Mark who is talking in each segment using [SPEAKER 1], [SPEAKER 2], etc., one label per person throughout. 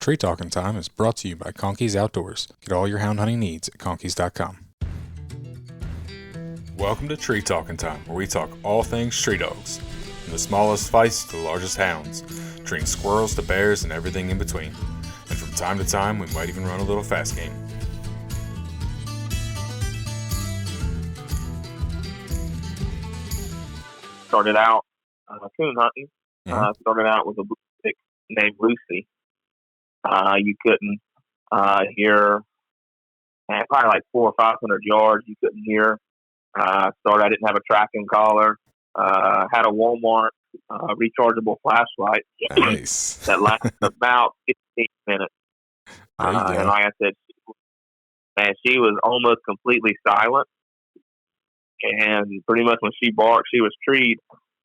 [SPEAKER 1] Tree Talking Time is brought to you by Conkey's Outdoors. Get all your hound hunting needs at conkeys.com. Welcome to Tree Talking Time, where we talk all things tree dogs, from the smallest fights to the largest hounds, treating squirrels to bears and everything in between. And from time to time, we might even run a little fast game.
[SPEAKER 2] Started out coon hunting. Started out with a blue tick named Lucy. You couldn't hear, probably like 400 or 500 yards. You couldn't hear. I didn't have a tracking collar. Had a Walmart rechargeable flashlight.
[SPEAKER 1] Nice.
[SPEAKER 2] That lasted about 15 minutes. And like I said, she was almost completely silent. And pretty much when she barked, she was treed.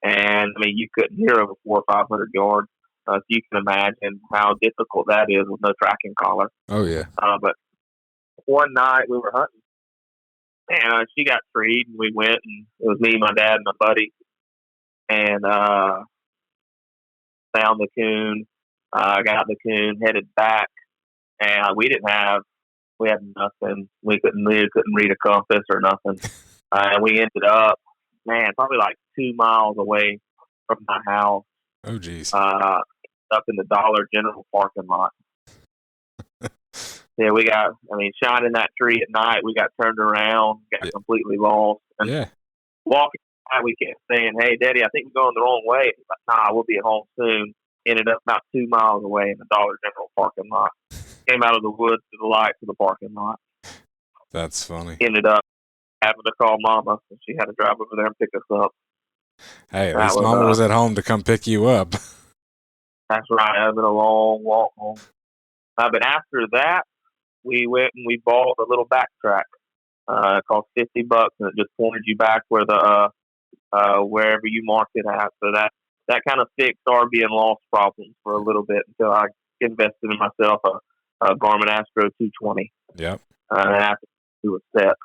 [SPEAKER 2] And I mean, you couldn't hear over 400 or 500 yards. So you can imagine how difficult that is with no tracking collar.
[SPEAKER 1] Oh, yeah.
[SPEAKER 2] But one night we were hunting, and she got treed, and we went, and it was me, my dad, and my buddy, and found the coon, got the coon, headed back, and we had nothing. We couldn't read a compass or nothing. And we ended up, probably like 2 miles away from my house.
[SPEAKER 1] Oh, geez.
[SPEAKER 2] Up in the Dollar General parking lot. Yeah, shining that tree at night, we got turned around, got completely lost. And walking by, we kept saying, "Hey, Daddy, I think we're going the wrong way." He's like, "Nah, we'll be at home soon." Ended up about 2 miles away in the Dollar General parking lot. Came out of the woods to the light to the parking lot.
[SPEAKER 1] That's funny.
[SPEAKER 2] Ended up having to call Mama, and she had to drive over there and pick us up.
[SPEAKER 1] Hey, at least Mama was at home to come pick you up.
[SPEAKER 2] That's right. It was been a long walk home. But after that, we went and we bought a little backtrack. It cost $50, and it just pointed you back where the wherever you marked it at. So that kind of fixed our being lost problems for a little bit until I invested in myself a Garmin Astro 220.
[SPEAKER 1] Yep.
[SPEAKER 2] And after it was set.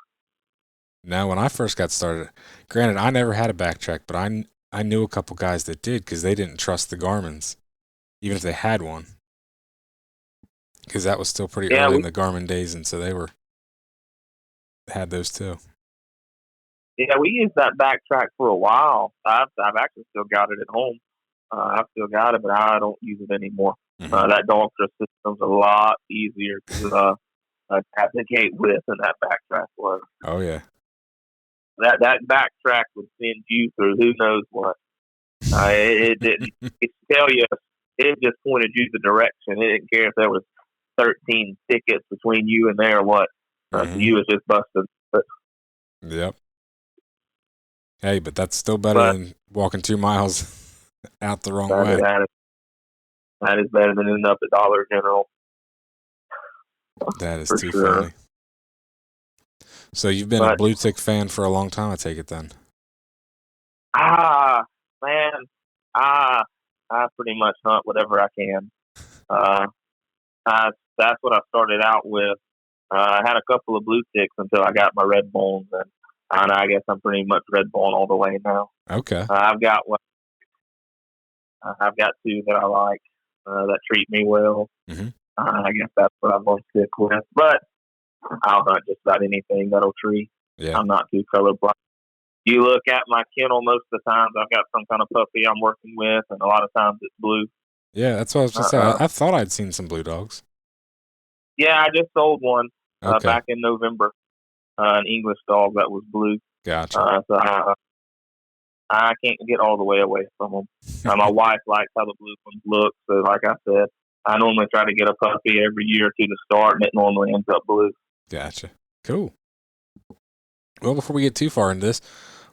[SPEAKER 1] Now, when I first got started, granted, I never had a backtrack, but I knew a couple guys that did because they didn't trust the Garmin's, even if they had one. Because that was still pretty early in the Garmin days, and so they had those too.
[SPEAKER 2] Yeah, we used that backtrack for a while. I've actually still got it at home. I've still got it, but I don't use it anymore.
[SPEAKER 1] Mm-hmm.
[SPEAKER 2] That dog trust system's a lot easier to navigate with than that backtrack was.
[SPEAKER 1] Oh, yeah.
[SPEAKER 2] That backtrack would send you through who knows what. It didn't tell you. It just pointed you the direction. It didn't care if there was 13 thickets between you and there or what. You was just busted.
[SPEAKER 1] Yep. Hey, but that's still better than walking 2 miles out the wrong way.
[SPEAKER 2] That is better than ending up at Dollar General.
[SPEAKER 1] That is too funny. So you've been a blue tick fan for a long time, I take it then?
[SPEAKER 2] Man, I pretty much hunt whatever I can. That's what I started out with. I had a couple of blue ticks until I got my red bones, and I guess I'm pretty much red bone all the way now.
[SPEAKER 1] Okay.
[SPEAKER 2] I've got two that I like that treat me well.
[SPEAKER 1] Mm-hmm.
[SPEAKER 2] I guess that's what I'm going to stick with. But I'll hunt just about anything that'll tree.
[SPEAKER 1] Yeah.
[SPEAKER 2] I'm not too colorblind. You look at my kennel, most of the times I've got some kind of puppy I'm working with, and a lot of times it's blue.
[SPEAKER 1] Yeah, that's what I was just saying. I thought I'd seen some blue dogs.
[SPEAKER 2] Yeah, I just sold one back in November, an English dog that was blue.
[SPEAKER 1] Gotcha.
[SPEAKER 2] So I can't get all the way away from them. My wife likes how the blue ones look, so like I said, I normally try to get a puppy every year or two to start, and it normally ends up blue.
[SPEAKER 1] Gotcha. Cool. Well, before we get too far into this,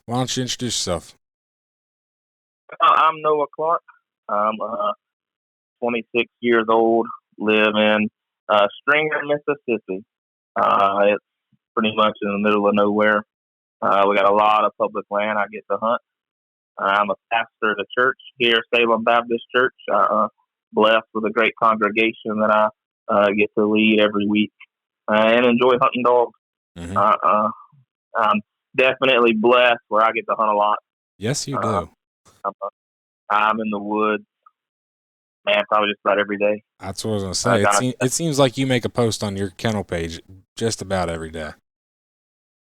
[SPEAKER 1] why don't you introduce yourself?
[SPEAKER 2] I'm Noah Clark. I'm 26 years old, live in Stringer, Mississippi. It's pretty much in the middle of nowhere. We got a lot of public land I get to hunt. I'm a pastor at a church here, Salem Baptist Church. Blessed with a great congregation that I get to lead every week and enjoy hunting dogs. Mm-hmm. I'm definitely blessed where I get to hunt a lot.
[SPEAKER 1] Yes, you do.
[SPEAKER 2] I'm in the woods Man, probably just about every day.
[SPEAKER 1] That's what I was gonna
[SPEAKER 2] I
[SPEAKER 1] say.
[SPEAKER 2] got
[SPEAKER 1] It seems like you make a post on your kennel page just about every day.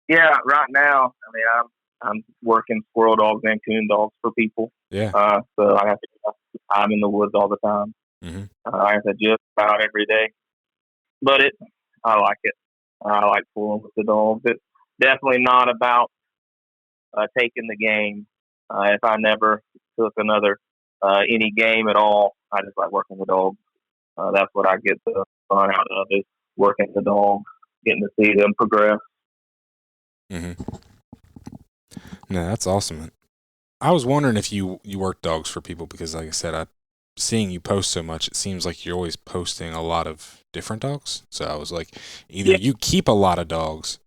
[SPEAKER 2] Yeah, right now, I mean, I'm working squirrel dogs and coon dogs for people.
[SPEAKER 1] Yeah.
[SPEAKER 2] So I'm in the woods all the time.
[SPEAKER 1] Hmm.
[SPEAKER 2] Like I said, just about every day. But I like it. I like fooling with the dogs. It's definitely not about taking the game. If I never took any game at all, I just like working the dogs. That's what I get the fun out of is working the dogs, getting to see them progress.
[SPEAKER 1] Hmm. No, that's awesome. I was wondering if you work dogs for people because, like I said, seeing you post so much, it seems like you're always posting a lot of different dogs. So I was like, either
[SPEAKER 2] Yeah,
[SPEAKER 1] you keep a lot of dogs,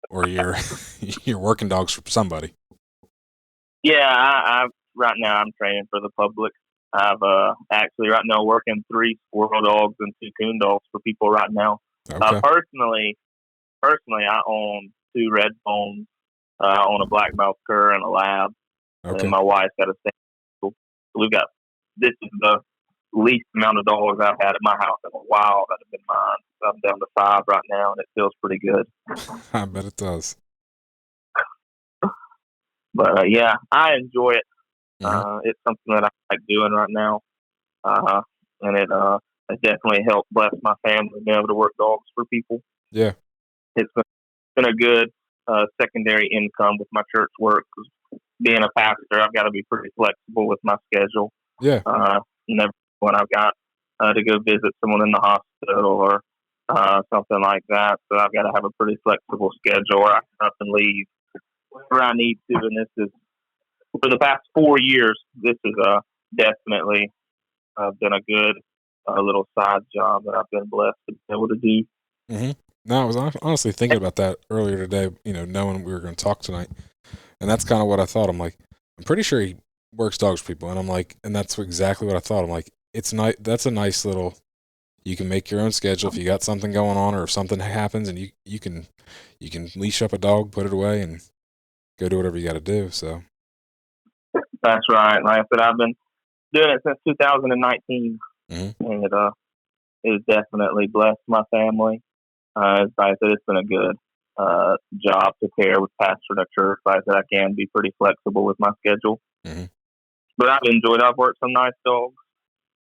[SPEAKER 1] or you're you're working dogs for somebody.
[SPEAKER 2] yeah. I right now I'm training for the public. I've actually right now working 3 squirrel dogs and 2 coon dogs for people right now.
[SPEAKER 1] Okay.
[SPEAKER 2] Personally, I own 2 red bones. I own a black mouth cur and a lab, and then
[SPEAKER 1] Okay.
[SPEAKER 2] my wife's got a single. So we've got this is the least amount of dogs I've had at my house in a while that have been mine. So I'm down to 5 right now, and it feels pretty good.
[SPEAKER 1] I bet it does.
[SPEAKER 2] But yeah, I enjoy it.
[SPEAKER 1] Hmm.
[SPEAKER 2] It's something that I like doing right now, uh, and it definitely helped bless my family being able to work dogs for people.
[SPEAKER 1] Yeah.
[SPEAKER 2] It's been a good secondary income with my church work. 'Cause being a pastor, I've got to be pretty flexible with my schedule.
[SPEAKER 1] Yeah.
[SPEAKER 2] Never when I've got to go visit someone in the hospital or something like that. So I've got to have a pretty flexible schedule where I can up and leave whenever I need to. And this is for the past 4 years. This is definitely been a good little side job that I've been blessed to be able to do.
[SPEAKER 1] Hmm. No, I was honestly thinking about that earlier today. Knowing we were going to talk tonight, and that's kind of what I thought. I'm like, I'm pretty sure he works dogs for people, and I'm like, and that's exactly what I thought. I'm like, it's nice. That's a nice little. You can make your own schedule if you got something going on, or if something happens, and you can leash up a dog, put it away, and go do whatever you got to do. So.
[SPEAKER 2] That's right. Like I said, I've been doing it since 2019,
[SPEAKER 1] Hmm.
[SPEAKER 2] and it has definitely blessed my family. Like I said, it's been a good job to pair with pastoring a church. Like I said, I can be pretty flexible with my schedule.
[SPEAKER 1] Hmm.
[SPEAKER 2] But I've enjoyed. I've worked some nice dogs.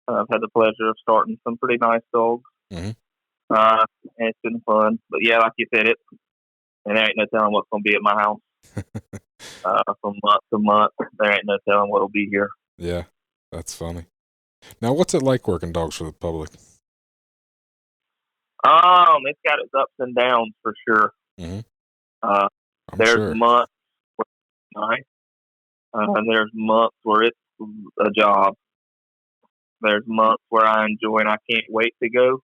[SPEAKER 2] I've had the pleasure of starting some pretty nice dogs.
[SPEAKER 1] Hmm.
[SPEAKER 2] And it's been fun. But yeah, like you said, and there ain't no telling what's going to be at my house from month to month. There ain't no telling what'll be here.
[SPEAKER 1] Yeah, that's funny. Now, what's it like working dogs for the public?
[SPEAKER 2] It's got its ups and downs for sure.
[SPEAKER 1] Hmm.
[SPEAKER 2] Uh,
[SPEAKER 1] I'm
[SPEAKER 2] there's
[SPEAKER 1] sure.
[SPEAKER 2] months where it's nice. And there's months where it's a job. There's months where I enjoy and I can't wait to go.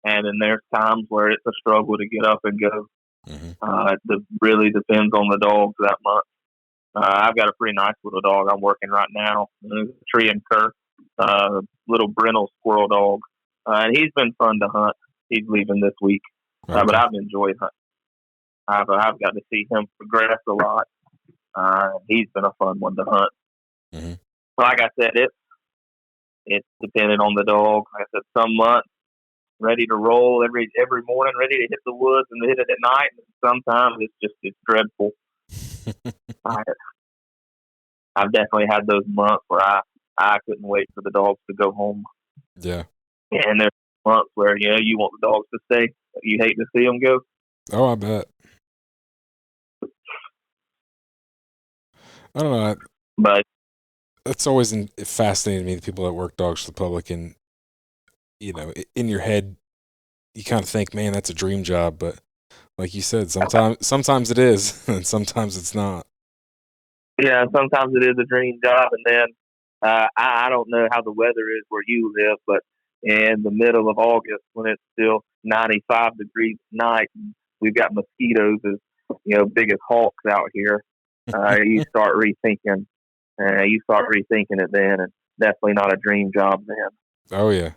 [SPEAKER 2] And then there's times where it's a struggle to get up and go.
[SPEAKER 1] Hmm.
[SPEAKER 2] It really depends on the dogs that month. I've got a pretty nice little dog I'm working right now. He's a tree and cur, little brindle squirrel dog. And he's been fun to hunt. He's leaving this week. But
[SPEAKER 1] Okay.
[SPEAKER 2] I've enjoyed hunting. I've got to see him progress a lot. He's been a fun one to hunt.
[SPEAKER 1] Hmm.
[SPEAKER 2] Like I said, it's dependent on the dog. Like I said, some months ready to roll every morning, ready to hit the woods and hit it at night. And sometimes it's dreadful. I, I've definitely had those months where I couldn't wait for the dogs to go home,
[SPEAKER 1] Yeah.
[SPEAKER 2] and there's months where you want the dogs to stay, you hate to see them go.
[SPEAKER 1] Oh, I bet. I don't know.
[SPEAKER 2] But
[SPEAKER 1] That's always fascinating to me. The people that work dogs for the public, and in your head, you kind of think, "Man, that's a dream job." But like you said, sometimes it is, and sometimes it's not.
[SPEAKER 2] yeah, sometimes it is a dream job, and then I don't know how the weather is where you live, but in the middle of August when it's still 95 degrees at night, and we've got mosquitoes as big as hawks out here. You start rethinking. You start rethinking it then, and definitely not a dream job then.
[SPEAKER 1] Oh yeah.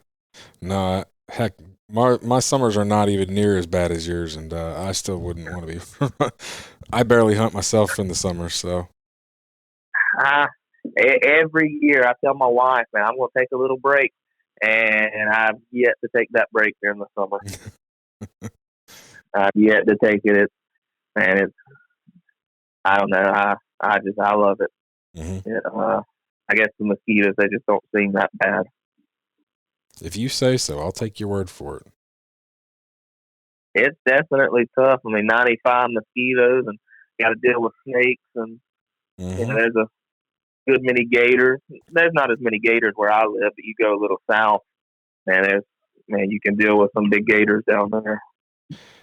[SPEAKER 1] No, heck, my summers are not even near as bad as yours, and I still wouldn't want to be. I barely hunt myself in the summer, so.
[SPEAKER 2] Every year I tell my wife, man, I'm going to take a little break. and I've yet to take that break during the summer. I've yet to take it. It's I don't know. I love it. I guess the mosquitoes, they just don't seem that bad.
[SPEAKER 1] If you say so, I'll take your word for it.
[SPEAKER 2] It's definitely tough. I mean, 95 mosquitoes, and got to deal with snakes, and there's a good many gators. There's not as many gators where I live, but you go a little south, and you can deal with some big gators down there.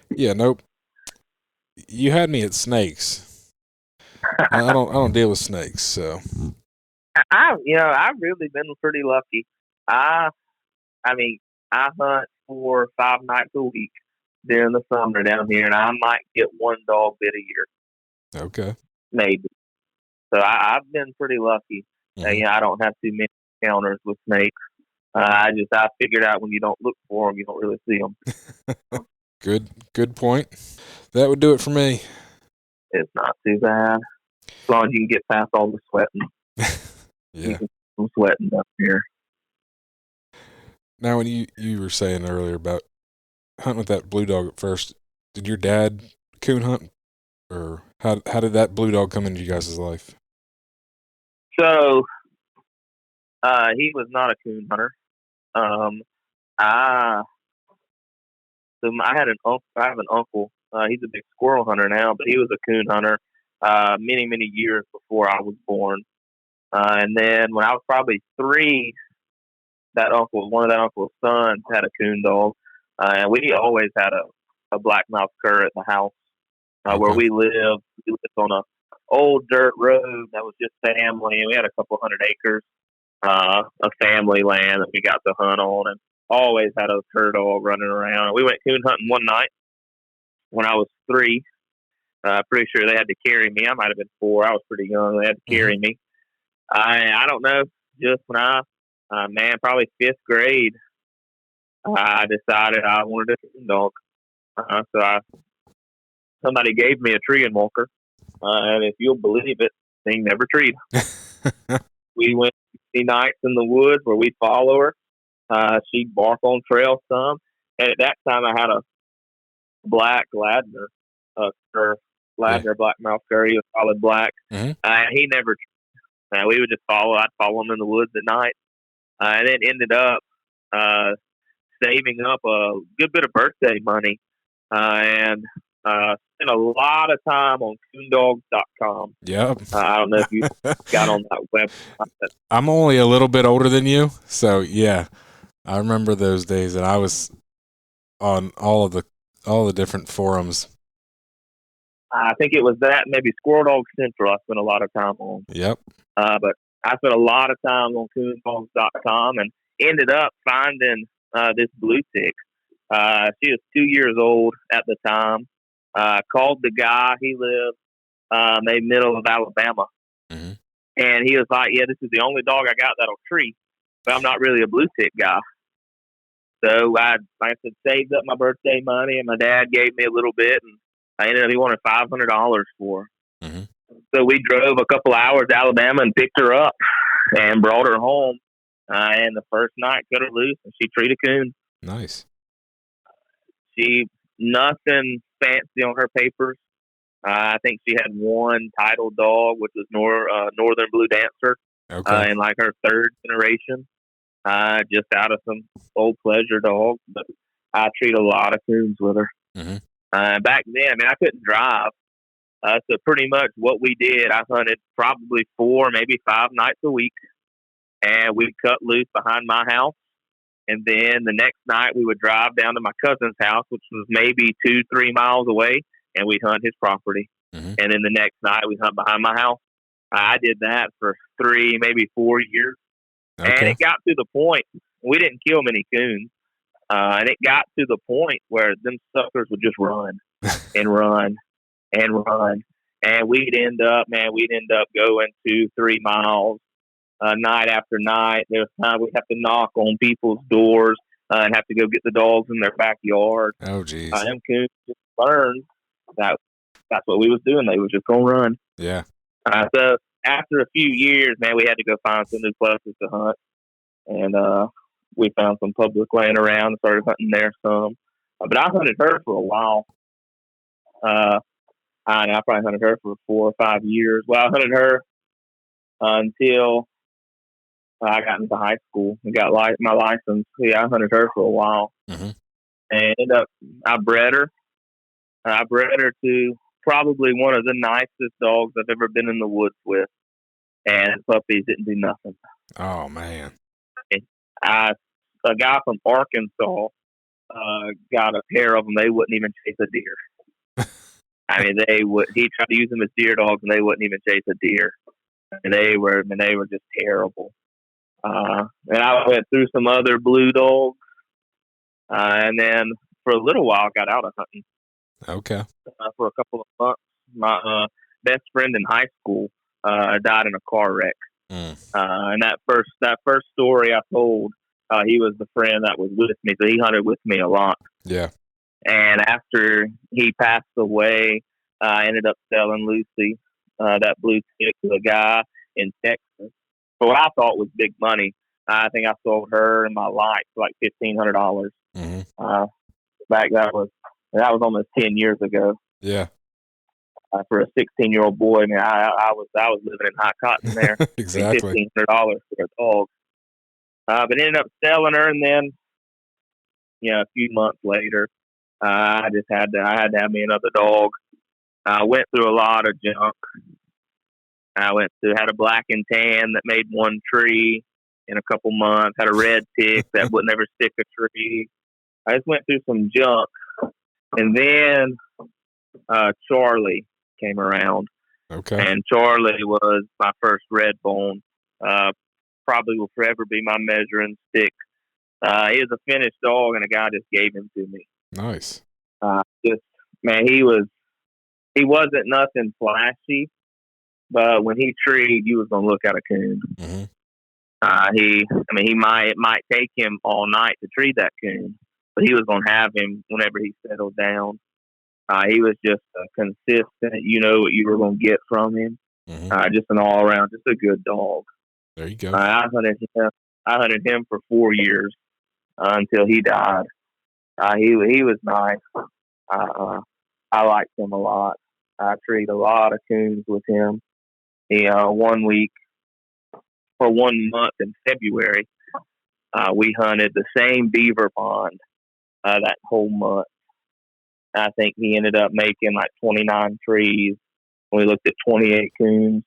[SPEAKER 1] Yeah, nope. You had me at snakes. I don't deal with snakes, so.
[SPEAKER 2] I've really been pretty lucky. I hunt 4 or 5 nights a week during the summer down here, and I might get one dog bit a year.
[SPEAKER 1] Okay.
[SPEAKER 2] Maybe. So I've been pretty lucky. I don't have too many encounters with snakes. I figured out when you don't look for them, you don't really see them.
[SPEAKER 1] Good point. That would do it for me.
[SPEAKER 2] It's not too bad. As long as you can get past all the sweating.
[SPEAKER 1] Yeah.
[SPEAKER 2] I'm sweating up here.
[SPEAKER 1] Now, when you were saying earlier about hunting with that blue dog at first, did your dad coon hunt? Or how did that blue dog come into you guys' life?
[SPEAKER 2] So, he was not a coon hunter. I have an uncle. He's a big squirrel hunter now, but he was a coon hunter many, many years before I was born. And then when I was probably 3, one of that uncle's sons had a coon dog. And we always had a blackmouth cur at the house where we lived. We lived on a old dirt road that was just family, and we had a couple hundred acres of family land that we got to hunt on, and always had a cur dog running around. We went coon hunting one night when I was 3. Pretty sure they had to carry me. I might have been 4. I was pretty young. They had to carry me. I don't know. Just when probably 5th grade, I decided I wanted a coon dog. Somebody gave me a tree and walker, and if you'll believe it, thing never treed. We went 60 nights in the woods where we'd follow her. She'd bark on trail some, and at that time I had a black Ladner, blackmouth cur. He was solid black. He never. We would just follow. I'd follow him in the woods at night, and then ended up saving up a good bit of birthday money, and spent a lot of time on coondogs.com.
[SPEAKER 1] Yep.
[SPEAKER 2] I don't know if you got on that website.
[SPEAKER 1] I'm only a little bit older than you, so yeah, I remember those days, and I was on all the different forums.
[SPEAKER 2] I think it was that, maybe Squirrel Dog Central I spent a lot of time on.
[SPEAKER 1] Yep.
[SPEAKER 2] But I spent a lot of time on coondogs.com and ended up finding this blue tick. She was 2 years old at the time. Called the guy. He lived maybe middle of Alabama. And he was like, yeah, this is the only dog I got that'll treat, but I'm not really a blue tick guy. So I saved up my birthday money, and my dad gave me a little bit, and he wanted $500 for her. So we drove a couple hours to Alabama and picked her up and brought her home. And the first night cut her loose, and she treated a coon.
[SPEAKER 1] Nice.
[SPEAKER 2] She nothing fancy on her papers. I think she had one titled dog, which was Northern Blue Dancer, in like her 3rd generation, just out of some old pleasure dogs. But I treat a lot of coons with her. Back then, I couldn't drive, so pretty much what we did, I hunted probably 4, maybe 5 nights a week, and we'd cut loose behind my house. And then the next night we would drive down to my cousin's house, which was maybe 2-3 miles away, and we'd hunt his property. And then the next night we'd hunt behind my house. I did that for 3, maybe 4 years. And it got to the point, we didn't kill many coons, and it got to the point where them suckers would just run and run and run. And we'd end up going 2-3 miles. Night after night. There was time we'd have to knock on people's doors and have to go get the dogs in their backyard.
[SPEAKER 1] Oh, geez.
[SPEAKER 2] Them coons just learned that's what we was doing. They was just going to run.
[SPEAKER 1] Yeah.
[SPEAKER 2] So after a few years, we had to go find some new places to hunt. And we found some public land around and started hunting there some. But I hunted her for a while. I probably hunted her for 4 or 5 years. Well, I hunted her until I got into high school and got my license. Yeah, I hunted her for a while,
[SPEAKER 1] Mm-hmm.
[SPEAKER 2] and ended up I bred her. I bred her to probably one of the nicest dogs I've ever been in the woods with, and puppies didn't do nothing.
[SPEAKER 1] Oh man.
[SPEAKER 2] A guy from Arkansas got a pair of them. They wouldn't even chase a deer. I mean, they would. He tried to use them as deer dogs, and they wouldn't even chase a deer. And they were just terrible. And I went through some other blue dogs, and then for a little while, got out of hunting.
[SPEAKER 1] Okay.
[SPEAKER 2] For a couple of months. My best friend in high school died in a car wreck. And that first story I told, he was the friend that was with me, so he hunted with me a lot.
[SPEAKER 1] Yeah.
[SPEAKER 2] And after he passed away, I ended up selling Lucy, that blue tick, to a guy in Texas for what I thought was big money. I think I sold her in my life for like $1,500.
[SPEAKER 1] Mm-hmm.
[SPEAKER 2] Back that was almost 10 years ago.
[SPEAKER 1] Yeah.
[SPEAKER 2] For a 16-year-old boy, I mean, I was living in high cotton there.
[SPEAKER 1] Exactly.
[SPEAKER 2] $1,500 for a dog. But ended up selling her, and then a few months later, I had to have me another dog. I went through a lot of junk. Had a black and tan that made one tree in a couple months. Had a red tick that would never stick a tree. I just went through some junk, and then Charlie came around.
[SPEAKER 1] Okay.
[SPEAKER 2] And Charlie was my first red bone. Probably will forever be my measuring stick. He was a finished dog, and a guy just gave him to me.
[SPEAKER 1] Nice.
[SPEAKER 2] He wasn't nothing flashy, but when he treed, you was gonna look at a coon.
[SPEAKER 1] Mm-hmm.
[SPEAKER 2] It might take him all night to treat that coon, but he was gonna have him whenever he settled down. He was just consistent. You know what you were gonna get from him.
[SPEAKER 1] Mm-hmm.
[SPEAKER 2] Just an all around, just a good dog.
[SPEAKER 1] There you go.
[SPEAKER 2] I hunted him for 4 years until he died. He was nice. I liked him a lot. I treated a lot of coons with him. He 1 week for 1 month in February, we hunted the same beaver pond that whole month. I think he ended up making like 29 trees. We looked at 28 coons,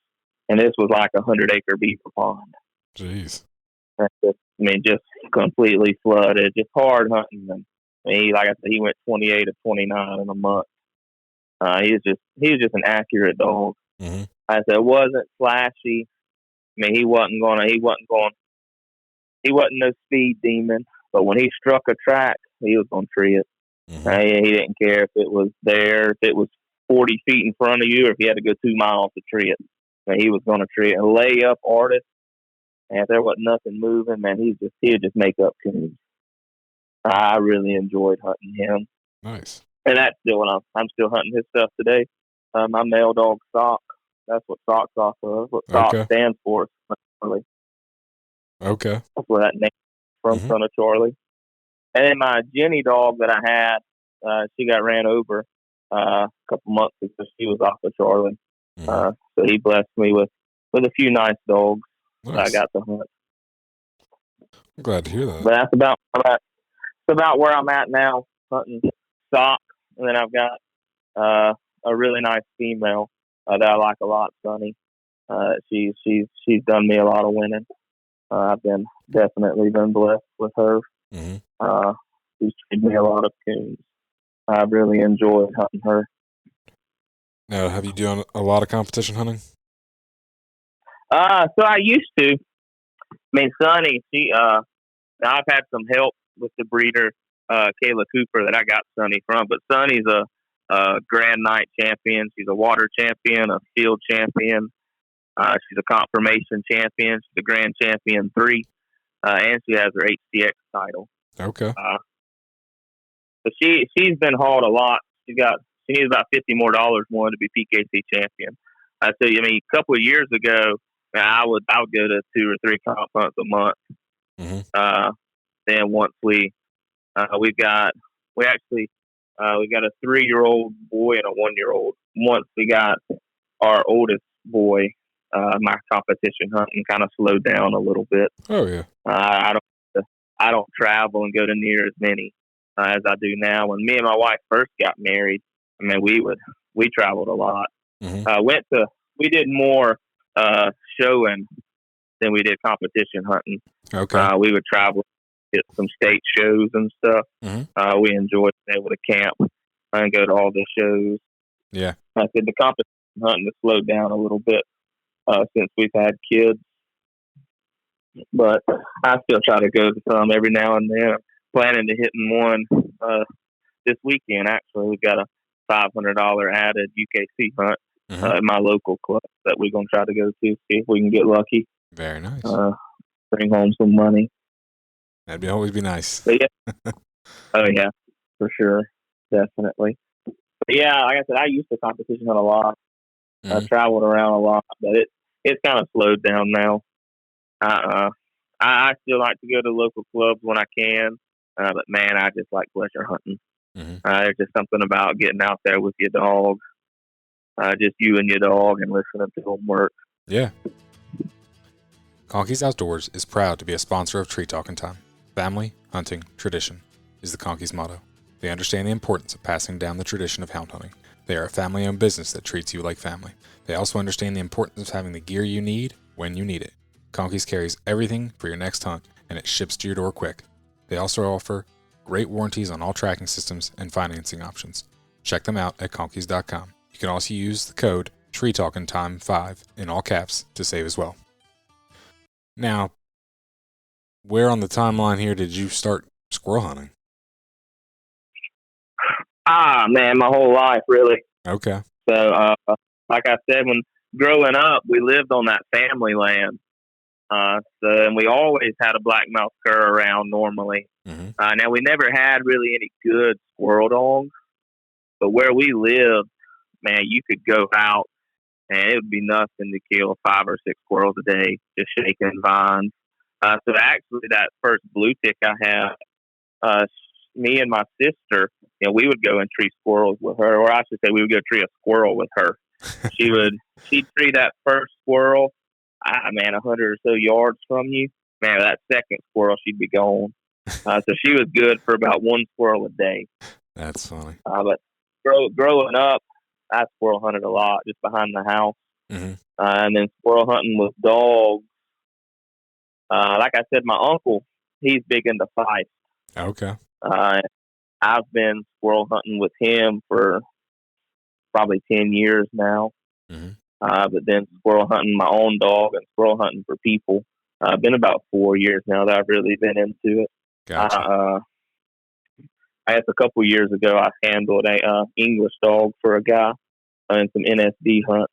[SPEAKER 2] and this was like 100-acre beaver pond.
[SPEAKER 1] Jeez.
[SPEAKER 2] Just completely flooded. Just hard hunting. And like I said, he went 28 to 29 in a month. He was just an accurate dog.
[SPEAKER 1] Mm-hmm.
[SPEAKER 2] I said, it wasn't flashy. He wasn't no speed demon. But when he struck a track, he was gonna tree it.
[SPEAKER 1] Mm-hmm.
[SPEAKER 2] He didn't care if it was there, if it was 40 feet in front of you, or if he had to go 2 miles to tree it. He was gonna tree it. A lay up artist, and if there wasn't nothing moving, he would just make up coons. I really enjoyed hunting him.
[SPEAKER 1] Nice.
[SPEAKER 2] And that's still when I'm still hunting his stuff today. My male dog Sock. That's what Sock's off of. That's what Sock stands for. Charlie.
[SPEAKER 1] Okay.
[SPEAKER 2] That's where that name from,
[SPEAKER 1] mm-hmm.
[SPEAKER 2] Son of Charlie. And then my Jenny dog that I had, she got ran over a couple months ago. She was off of Charlie. Mm-hmm. So he blessed me with a few nice dogs that I got to hunt.
[SPEAKER 1] I'm glad to hear that.
[SPEAKER 2] But that's about where I'm at now, hunting Sock. And then I've got a really nice female that I like a lot, Sunny. She's done me a lot of winning. I've definitely been blessed with her.
[SPEAKER 1] Mm-hmm.
[SPEAKER 2] She's treated me a lot of coons. I've really enjoyed hunting her.
[SPEAKER 1] Now, have you done a lot of competition hunting?
[SPEAKER 2] So I used to. Sunny, I've had some help with the breeder, Kayla Cooper, that I got Sunny from. But Sunny's a Grand Night champion. She's a water champion, a field champion. She's a confirmation champion. She's a Grand Champion 3. And she has her HCX title.
[SPEAKER 1] Okay.
[SPEAKER 2] But she's been hauled a lot. She needs about $50 more to be PKC champion. So a couple of years ago, I would go to 2 or 3 comp hunts a month.
[SPEAKER 1] Mm-hmm.
[SPEAKER 2] Then once we've got we got a 3-year-old boy and a 1-year-old. Once we got our oldest boy, my competition hunting kind of slowed down a little bit.
[SPEAKER 1] Oh yeah.
[SPEAKER 2] I don't travel and go to near as many as I do now. When me and my wife first got married, I mean we traveled a lot.
[SPEAKER 1] Mm-hmm.
[SPEAKER 2] We did more showing than we did competition hunting.
[SPEAKER 1] Okay.
[SPEAKER 2] We would travel, get some state shows and stuff.
[SPEAKER 1] Mm-hmm.
[SPEAKER 2] We enjoyed being able to camp and go to all the shows.
[SPEAKER 1] Yeah.
[SPEAKER 2] I said the competition hunting has slowed down a little bit since we've had kids, but I still try to go to some every now and then. I'm planning to hitting one this weekend. Actually, we've got a $500 added UKC hunt at my local club that we're gonna try to go to, see if we can get lucky.
[SPEAKER 1] Very nice.
[SPEAKER 2] Bring home some money.
[SPEAKER 1] That'd always be nice.
[SPEAKER 2] But yeah. Oh yeah, for sure, definitely. But yeah, like I said, I used to competition hunt a lot. I traveled around a lot, but it's kind of slowed down now. I still like to go to local clubs when I can, but man, I just like pleasure hunting. There's just something about getting out there with your dog, just you and your dog, and listening to them work.
[SPEAKER 1] Yeah. Conkeys Outdoors is proud to be a sponsor of Tree Talking Time. Family, hunting, tradition is the Conkeys motto. They understand the importance of passing down the tradition of hound hunting. They are a family-owned business that treats you like family. They also understand the importance of having the gear you need when you need it. Conkeys carries everything for your next hunt, and it ships to your door quick. They also offer great warranties on all tracking systems and financing options. Check them out at conkeys.com. You can also use the code TreeTalkingTime5 in all caps to save as well. Now, where on the timeline here did you start squirrel hunting?
[SPEAKER 2] Man, my whole life, really.
[SPEAKER 1] Okay.
[SPEAKER 2] So, like I said, when growing up, we lived on that family land. And we always had a blackmouth cur around normally. Now, we never had really any good squirrel dogs, but where we lived, man, you could go out and it would be nothing to kill 5 or 6 squirrels a day, just shaking vines. So actually, that first blue tick I had, me and my sister, we would go and tree squirrels with her, or I should say, we would go tree a squirrel with her. She'd tree that first squirrel, man, 100 or so yards from you. Man, that second squirrel, she'd be gone. So she was good for about 1 squirrel a day.
[SPEAKER 1] That's funny.
[SPEAKER 2] But growing up, I squirrel hunted a lot just behind the house. And then squirrel hunting with dogs. Like I said, my uncle, he's big into fights.
[SPEAKER 1] Okay.
[SPEAKER 2] I've been squirrel hunting with him for probably 10 years now. But then squirrel hunting my own dog and squirrel hunting for people. Been about 4 years now that I've really been into it.
[SPEAKER 1] Gotcha.
[SPEAKER 2] I guess a couple years ago, I handled a English dog for a guy in some NSD hunts.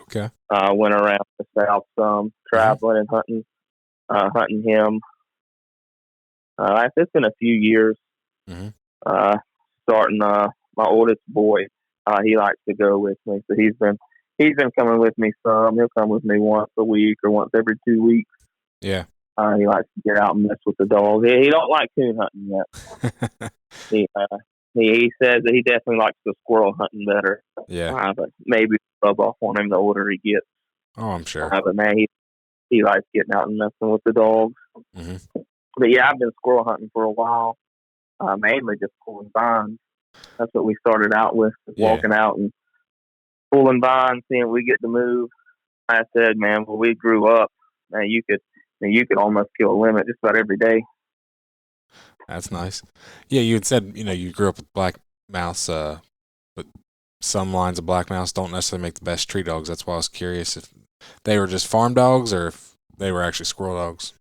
[SPEAKER 1] Okay.
[SPEAKER 2] Went around the south some, traveling and hunting him. It's been a few years. Starting my oldest boy, he likes to go with me, so he's been coming with me some. He'll come with me once a week or once every 2 weeks.
[SPEAKER 1] Yeah.
[SPEAKER 2] He likes to get out and mess with the dogs. He don't like coon hunting yet. He says that he definitely likes the squirrel hunting better.
[SPEAKER 1] Yeah.
[SPEAKER 2] But maybe rub off on him the older he gets.
[SPEAKER 1] Oh, I'm sure.
[SPEAKER 2] But man, he likes getting out and messing with the dogs. But yeah, I've been squirrel hunting for a while. Mainly just pulling vines. That's what we started out with, walking out and pulling vines, seeing if we get to move. I said, man, when we grew up, man, you could almost kill a limit just about every day.
[SPEAKER 1] That's nice. Yeah, you had said, you grew up with black mouse, but some lines of black mouse don't necessarily make the best tree dogs. That's why I was curious if they were just farm dogs or if they were actually squirrel dogs.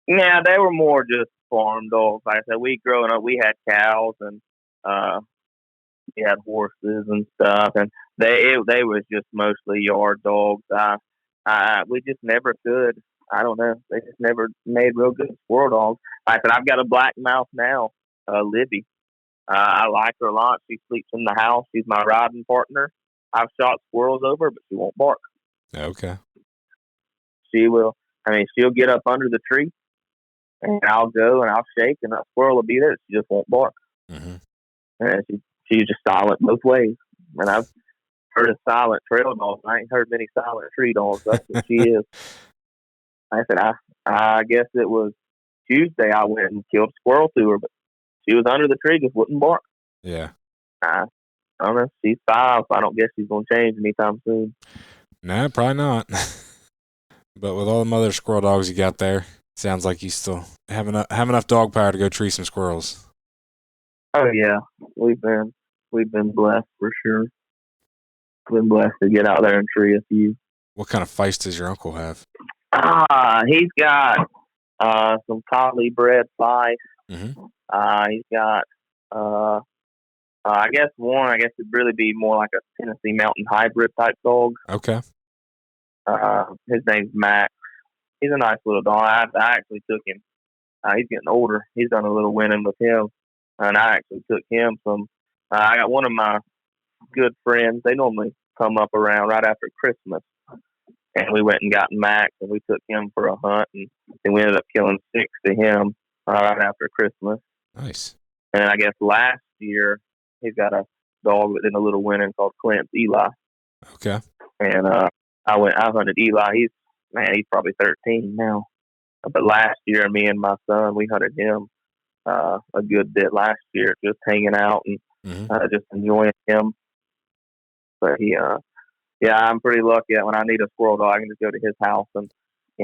[SPEAKER 2] Yeah, they were more just farm dogs. Like I said, growing up, we had cows and we had horses and stuff, and they was just mostly yard dogs. We just never could. I don't know. They just never made real good squirrel dogs. Like I said, I've got a black mouse now, Libby. I like her a lot. She sleeps in the house. She's my riding partner. I've shot squirrels over, but she won't bark.
[SPEAKER 1] Okay.
[SPEAKER 2] She will. I mean, she'll get up under the tree and I'll go and I'll shake, and that squirrel will be there. She just won't bark,
[SPEAKER 1] Mm-hmm.
[SPEAKER 2] and she's just silent both ways. And I've heard of silent trail dogs. I ain't heard many silent tree dogs. That's what she is. I said, I guess it was Tuesday. I went and killed a squirrel to her, but she was under the tree, just wouldn't bark.
[SPEAKER 1] Yeah.
[SPEAKER 2] I don't know. She's 5, so I don't guess she's gonna change anytime soon.
[SPEAKER 1] Nah, probably not. But with all the other squirrel dogs you got there, sounds like you still have enough dog power to go tree some squirrels.
[SPEAKER 2] Oh yeah, we've been blessed for sure. Been blessed to get out there and tree a few.
[SPEAKER 1] What kind of feist does your uncle have?
[SPEAKER 2] He's got some collie bred feist.
[SPEAKER 1] Mm-hmm.
[SPEAKER 2] He's got I guess it'd really be more like a Tennessee Mountain hybrid type dog.
[SPEAKER 1] Okay.
[SPEAKER 2] His name's Max. He's a nice little dog. I actually took him. He's getting older. He's done a little winning with him, and I actually took him some. I got one of my good friends. They normally come up around right after Christmas, and we went and got Max, and we took him for a hunt, and we ended up killing 6 to him right after Christmas.
[SPEAKER 1] Nice.
[SPEAKER 2] And I guess last year he's got a dog that did a little winning called Clint's Eli.
[SPEAKER 1] Okay.
[SPEAKER 2] And I hunted Eli. He's probably 13 now. But last year, me and my son, we hunted him a good bit last year, just hanging out and just enjoying him. But I'm pretty lucky that when I need a squirrel dog, I can just go to his house, and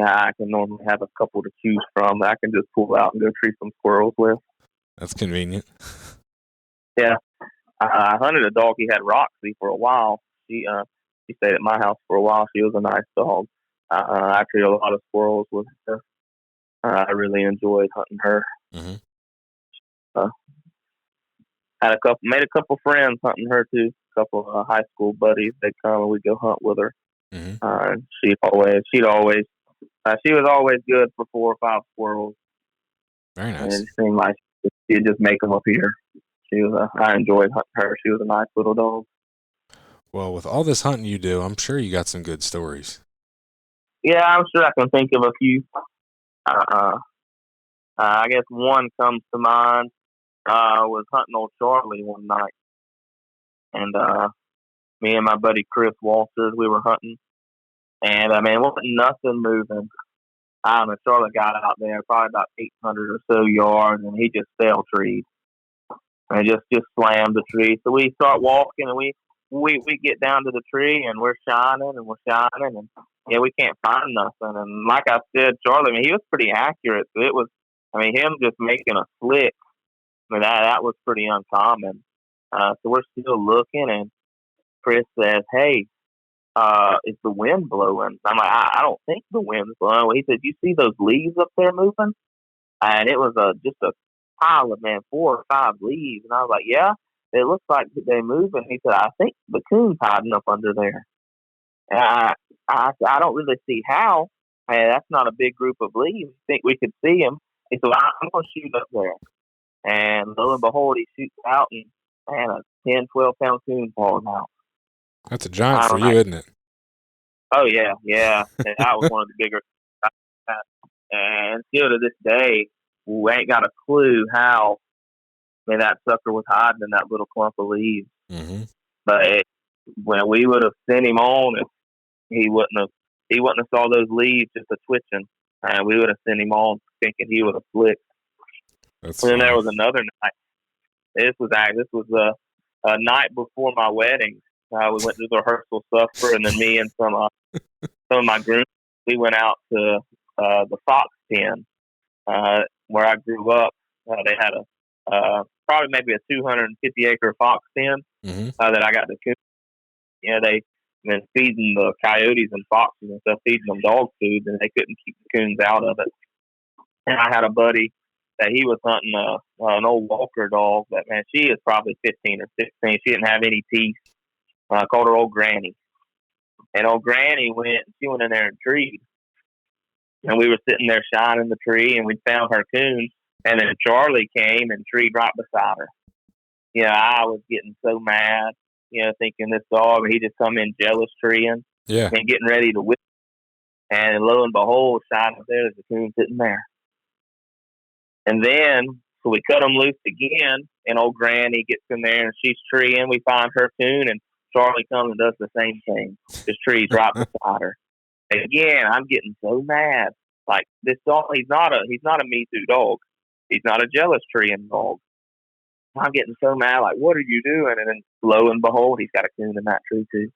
[SPEAKER 2] I can normally have a couple to choose from that I can just pull out and go tree some squirrels with.
[SPEAKER 1] That's convenient.
[SPEAKER 2] Yeah. I hunted a dog. He had Roxy for a while. She stayed at my house for a while. She was a nice dog. I treated a lot of squirrels with her. I really enjoyed hunting her.
[SPEAKER 1] Mm-hmm.
[SPEAKER 2] Made a couple friends hunting her too. A couple of high school buddies. They'd come and we'd go hunt with her.
[SPEAKER 1] Mm-hmm.
[SPEAKER 2] She was always good for 4 or 5 squirrels.
[SPEAKER 1] Very nice.
[SPEAKER 2] And it seemed like she'd just make them appear. I enjoyed hunting her. She was a nice little dog.
[SPEAKER 1] Well, with all this hunting you do, I'm sure you got some good stories.
[SPEAKER 2] Yeah, I'm sure I can think of a few. I guess one comes to mind. Was hunting old Charlie one night, and me and my buddy Chris Walters, we were hunting, and wasn't nothing moving. Charlie got out there probably about 800 or so yards, and he just fell trees, and just slammed the tree. So we start walking, and we get down to the tree, and we're shining, and we can't find nothing. And like I said, Charlie, he was pretty accurate. So it was, him just making a flick. That was pretty uncommon. So we're still looking, and Chris says, "Hey, is the wind blowing?" I'm like, I don't think the wind's blowing. Well, he said, "You see those leaves up there moving?" And it was just a pile of 4 or 5 leaves. And I was like, "Yeah, it looks like they're moving." He said, "I think the coon's hiding up under there." And I don't really see how. That's not a big group of leaves. I think we could see him. He said, "I'm going to shoot up there." And lo and behold, he shoots out, and a 10, 12-pound coon falls out.
[SPEAKER 1] That's a giant for you, isn't it?
[SPEAKER 2] Oh, yeah. And that was one of the bigger. And still to this day, we ain't got a clue how that sucker was hiding in that little clump of leaves.
[SPEAKER 1] Mm-hmm.
[SPEAKER 2] But when we would have sent him on, if he wouldn't have saw those leaves just a twitching, and we would have sent him on thinking he would have flicked. And then there was another night. This was a night before my wedding. We went to the rehearsal supper, and then me and some of my grooms, we went out to the fox pen where I grew up. They had probably maybe a 250-acre fox pen that I got to cook. They've been feeding the coyotes and foxes and stuff, feeding them dog food, and they couldn't keep the coons out of it. And I had a buddy that he was hunting an old Walker dog that, she is probably 15 or 16. She didn't have any teeth. Called her Old Granny. And Old Granny she went in there and treed. And we were sitting there shining the tree, and we found her coon. And then Charlie came and treed right beside her. I was getting so mad, thinking this dog, he just come in jealous treeing and getting ready to whip. And lo and behold, shining up there's the coon sitting there. And then, so we cut him loose again, and old Granny gets in there, and she's treeing. We find her coon, and Charlie comes and does the same thing. Just trees right beside her. Again, I'm getting so mad. Like this dog, he's not a Me Too dog. He's not a jealous treeing dog. I'm getting so mad. Like, what are you doing? And then, lo and behold, he's got a coon in that tree too.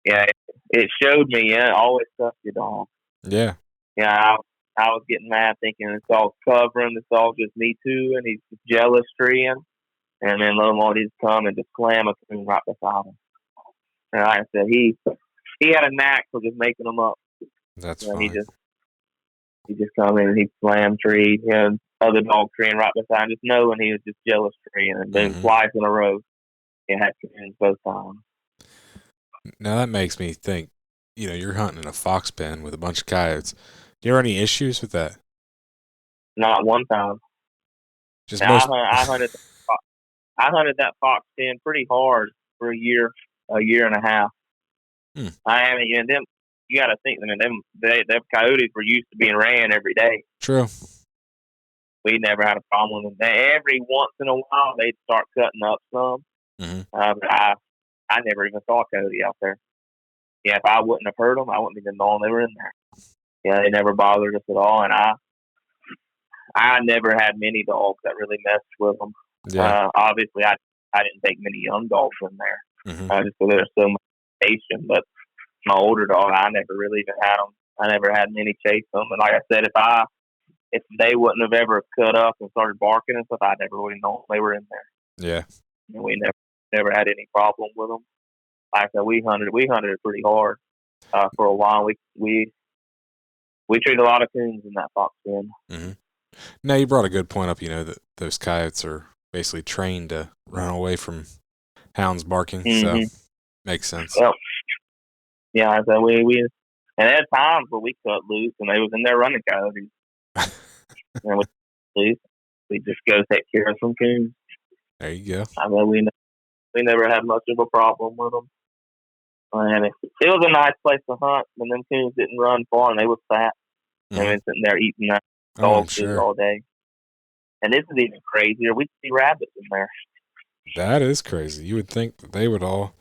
[SPEAKER 2] Yeah, it showed me. Yeah, always trust your dog.
[SPEAKER 1] Yeah.
[SPEAKER 2] Yeah, I was getting mad thinking it's all covering. It's all just Me Too, and he's jealous treeing. And then lo and behold, he's come and just slam a coon right beside him. And like I said, he had a knack for just making them up.
[SPEAKER 1] That's
[SPEAKER 2] You know,
[SPEAKER 1] funny.
[SPEAKER 2] he just come in and he slammed trees. You know, other dog treeing right beside him, just knowing he was just jealous treeing, and then twice in a row, he had coons both times.
[SPEAKER 1] Now that makes me think, you're hunting in a fox pen with a bunch of coyotes. Do you have any issues with that?
[SPEAKER 2] Not one time.
[SPEAKER 1] Just
[SPEAKER 2] Now,
[SPEAKER 1] most.
[SPEAKER 2] I hunted that fox pen pretty hard for a year and a half. I mean, and them, you got to think, man, them coyotes were used to being ran every day.
[SPEAKER 1] True.
[SPEAKER 2] We never had a problem with them. Every once in a while, they'd start cutting up some. But I never even saw a coyote out there. Yeah, if I wouldn't have heard them, I wouldn't even known they were in there. Yeah, they never bothered us at all, and I never had many dogs that really messed with them.
[SPEAKER 1] Yeah.
[SPEAKER 2] Obviously, I didn't take many young dogs in there. Just because there's so much patient. But my older dog, I never really even had them. I never had many chase them. And like I said, if they wouldn't have ever cut up and started barking and stuff, I never would have known they were in there.
[SPEAKER 1] Yeah.
[SPEAKER 2] And we never had any problem with them. Like I said, we hunted it pretty hard for a while. We treat a lot of coons in that fox pen.
[SPEAKER 1] Now you brought a good point up. That those coyotes are basically trained to run away from hounds barking, so makes sense.
[SPEAKER 2] Yep. Yeah, so we and at times where we cut loose and they was in there running coyotes. And we just go take care of some coons.
[SPEAKER 1] There you go.
[SPEAKER 2] I mean, we never had much of a problem with them. And it was a nice place to hunt, and them coons didn't run far, and they was fat. I mean, sitting there eating that dog food all day. And this is even crazier. We see rabbits in there.
[SPEAKER 1] That is crazy. You would think that they would all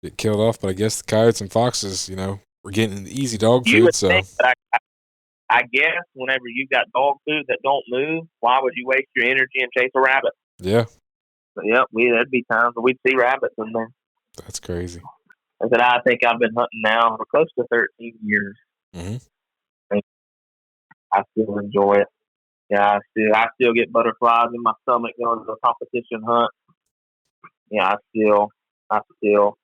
[SPEAKER 1] get killed off, but I guess the coyotes and foxes, were getting easy dog food. So
[SPEAKER 2] think that I guess whenever you got dog food that don't move, why would you waste your energy and chase a rabbit?
[SPEAKER 1] Yeah.
[SPEAKER 2] But yep, there'd be times when we'd see rabbits in there.
[SPEAKER 1] That's crazy.
[SPEAKER 2] I think I've been hunting now for close to 13 years. I still enjoy it. Yeah, I still get butterflies in my stomach going to a competition hunt. Yeah, I still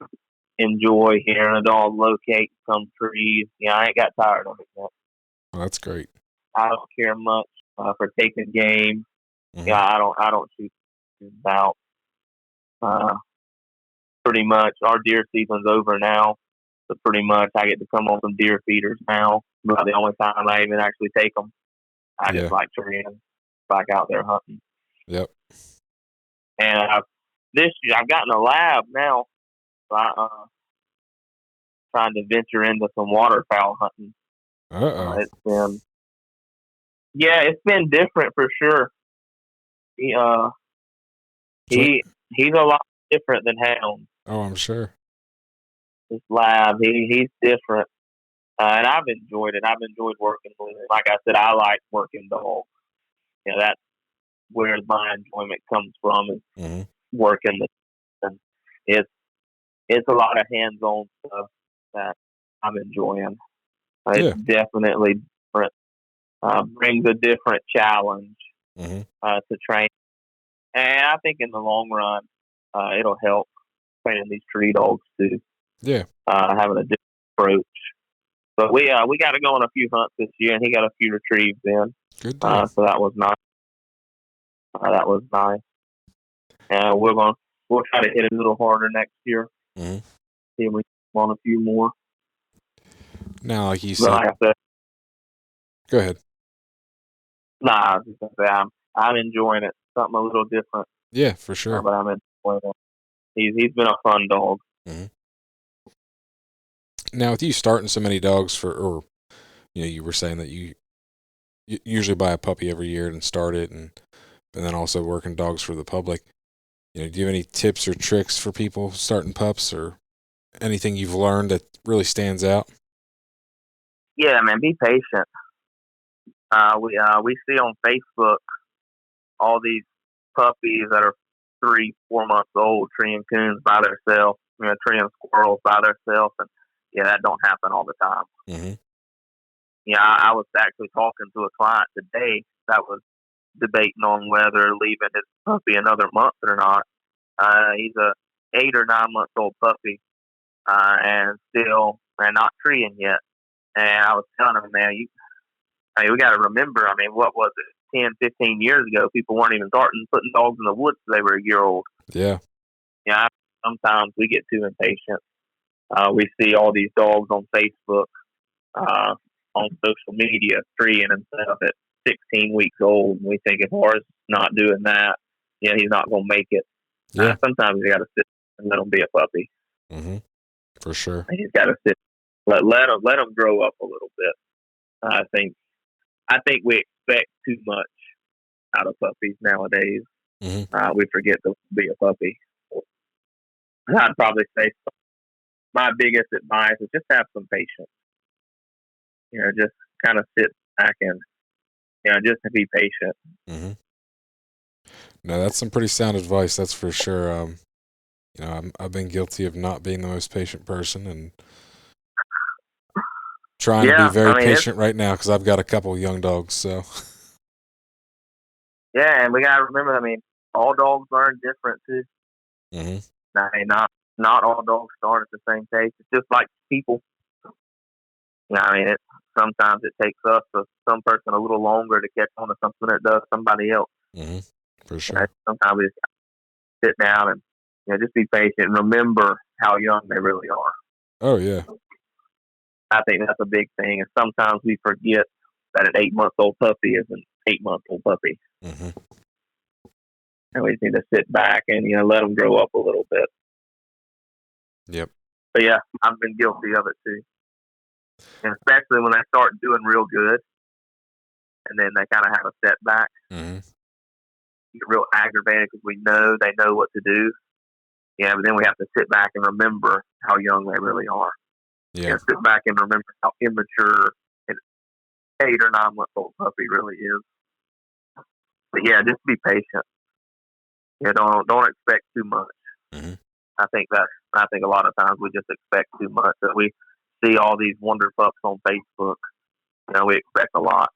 [SPEAKER 2] enjoy hearing a dog locate some trees. Yeah, I ain't got tired of it yet.
[SPEAKER 1] Well, that's great.
[SPEAKER 2] I don't care much for taking game. Yeah, I don't shoot about. Pretty much our deer season's over now, so pretty much I get to come on some deer feeders now. About the only time I even actually take them. I just like to run back out there hunting.
[SPEAKER 1] Yep.
[SPEAKER 2] And this year I've gotten a lab now. So trying to venture into some waterfowl hunting. It's been different for sure. He's a lot different than hounds.
[SPEAKER 1] Oh, I'm sure.
[SPEAKER 2] This lab, he's different. And I've enjoyed it. I've enjoyed working with him. Like I said, I like working dogs. That's where my enjoyment comes from is working the. And it's a lot of hands-on stuff that I'm enjoying. It's definitely different. Brings a different challenge to train. And I think in the long run, it'll help training these tree dogs too.
[SPEAKER 1] Yeah.
[SPEAKER 2] Having a different approach. But we got to go on a few hunts this year, and he got a few retrieves in.
[SPEAKER 1] Good deal.
[SPEAKER 2] So that was nice. And we'll try to hit it a little harder next year. See if we can on a few more.
[SPEAKER 1] Now, like you said, go ahead.
[SPEAKER 2] Nah, I was just gonna say I'm enjoying it. Something a little different.
[SPEAKER 1] Yeah, for sure.
[SPEAKER 2] But I'm enjoying it. He's been a fun dog.
[SPEAKER 1] Now, with you starting so many dogs you were saying that you usually buy a puppy every year and start it, and then also working dogs for the public. Do you have any tips or tricks for people starting pups, or anything you've learned that really stands out?
[SPEAKER 2] Yeah, man, be patient. We see on Facebook all these puppies that are 3, 4 months old, treeing coons by themselves, treeing squirrels by themselves, and yeah, that don't happen all the time.
[SPEAKER 1] Mm-hmm.
[SPEAKER 2] Yeah, I was actually talking to a client today that was debating on whether leaving his puppy another month or not. He's a 8 or 9 months old puppy, and not treeing yet. And I was telling him, man, we got to remember. I mean, what was it? 10, 15 years ago, people weren't even starting putting dogs in the woods till they were a year old.
[SPEAKER 1] Yeah.
[SPEAKER 2] Yeah. Sometimes we get too impatient. We see all these dogs on Facebook, on social media, treeing and stuff at 16 weeks old, and we think if ours not doing that, he's not going to make it.
[SPEAKER 1] Yeah.
[SPEAKER 2] Sometimes you got to sit and let him be a puppy.
[SPEAKER 1] Mm-hmm. For sure.
[SPEAKER 2] He's got to sit, let him grow up a little bit. I think we expect too much out of puppies nowadays.
[SPEAKER 1] Mm-hmm.
[SPEAKER 2] We forget to be a puppy. I'd probably say my biggest advice is just have some patience. Just kind of sit back and just to be patient.
[SPEAKER 1] Mm-hmm. No, that's some pretty sound advice. That's for sure. I've been guilty of not being the most patient person, and trying to be very patient right now because I've got a couple young dogs. So.
[SPEAKER 2] Yeah, and we gotta remember. I mean, all dogs learn different too.
[SPEAKER 1] Mm-hmm.
[SPEAKER 2] Not all dogs start at the same pace. It's just like people. I mean, sometimes it takes us or some person a little longer to catch on to something that does somebody else.
[SPEAKER 1] Mm-hmm. For sure.
[SPEAKER 2] Sometimes we just sit down and just be patient and remember how young they really are.
[SPEAKER 1] Oh yeah.
[SPEAKER 2] I think that's a big thing, and sometimes we forget that an 8-month-old puppy is an 8-month-old puppy.
[SPEAKER 1] Mm-hmm.
[SPEAKER 2] And we just need to sit back and let them grow up a little bit.
[SPEAKER 1] Yep.
[SPEAKER 2] But yeah, I've been guilty of it too, and especially when they start doing real good, and then they kind of have a setback.
[SPEAKER 1] Mm-hmm.
[SPEAKER 2] You get real aggravated because we know they know what to do. Yeah, but then we have to sit back and remember how young they really are.
[SPEAKER 1] Yeah.
[SPEAKER 2] Sit back and remember how immature an 8 or 9-month-old puppy really is. But yeah, just be patient. Don't expect too much.
[SPEAKER 1] Mm-hmm.
[SPEAKER 2] I think a lot of times we just expect too much. That we see all these wonder pups on Facebook. We expect a lot.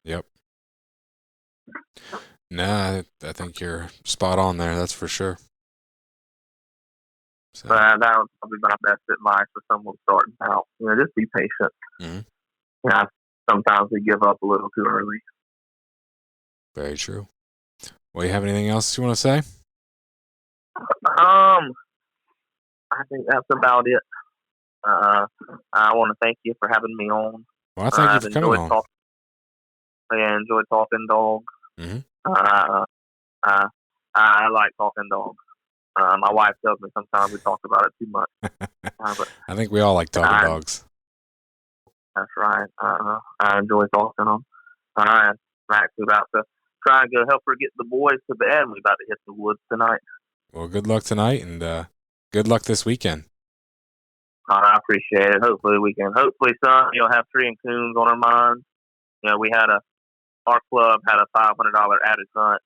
[SPEAKER 1] Yep. Nah, I think you're spot on there. That's for sure. So.
[SPEAKER 2] That would probably be my best advice for someone starting out. Just be patient.
[SPEAKER 1] Mm-hmm.
[SPEAKER 2] Sometimes we give up a little too early.
[SPEAKER 1] Very true. Well, you have anything else you want to say?
[SPEAKER 2] I think that's about it. I want to thank you for having me on.
[SPEAKER 1] Well, I thank you for coming on.
[SPEAKER 2] I enjoyed talking dogs.
[SPEAKER 1] Mm-hmm.
[SPEAKER 2] I like talking dogs. My wife tells me sometimes we talk about it too much. But
[SPEAKER 1] I think we all like talking dogs.
[SPEAKER 2] That's right. I enjoy talking them. I'm actually about to try and go help her get the boys to bed. We're about to hit the woods tonight.
[SPEAKER 1] Well, good luck tonight, and good luck this weekend.
[SPEAKER 2] I appreciate it. Hopefully, son, you'll have treeing coons on our minds. Our club had a $500 added hunt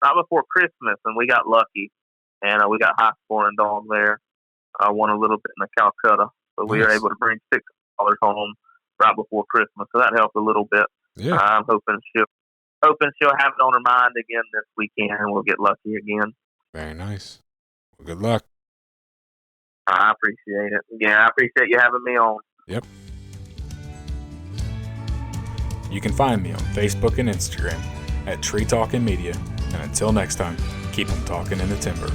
[SPEAKER 2] right before Christmas, and we got lucky. And we got high scoring dog there. Won a little bit in the Calcutta, so we were able to bring $6 home right before Christmas. So that helped a little bit.
[SPEAKER 1] Yeah.
[SPEAKER 2] I'm hoping she'll have it on her mind again this weekend, and we'll get lucky again.
[SPEAKER 1] Very nice. Well, good luck.
[SPEAKER 2] I appreciate it. Yeah, I appreciate you having me on.
[SPEAKER 1] Yep. You can find me on Facebook and Instagram at Tree Talking Media. And until next time, keep them talking in the timber.